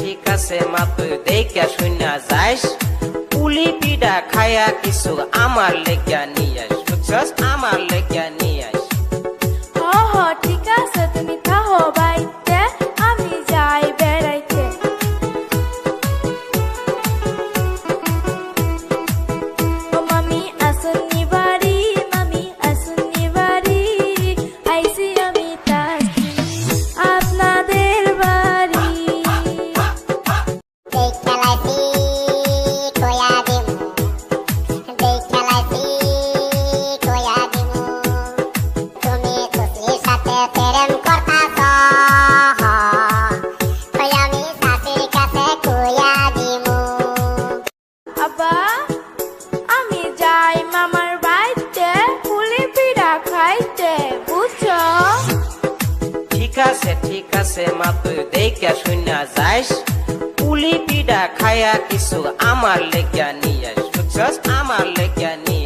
ঠিক আছে মা তুই দেখা শুনা যাইস পুলি পিঠা খায়া কিছু আমার লেগা নিয়ে আস বুঝছস আমার লেগা নিয়ে আস ঠিক আছে তুমি থাকো বাইতে আমি যাই বেড়াইতে ও মামি আসুনি বাড়ি মামি আসুনি বাড়ি আইসি আমি তাকি আপনাদের বাড়ি আব্বা আমি যাই মামার বাড়িতে পুলি পিঠা খাইতে বুঝছো ঠিক আছে মা তুই দেখা শুনা যাইস পুলি পিঠা খায়া কিছু আমার লেগা নিয়ে আস বুঝছস আমার লেগা নিয়ে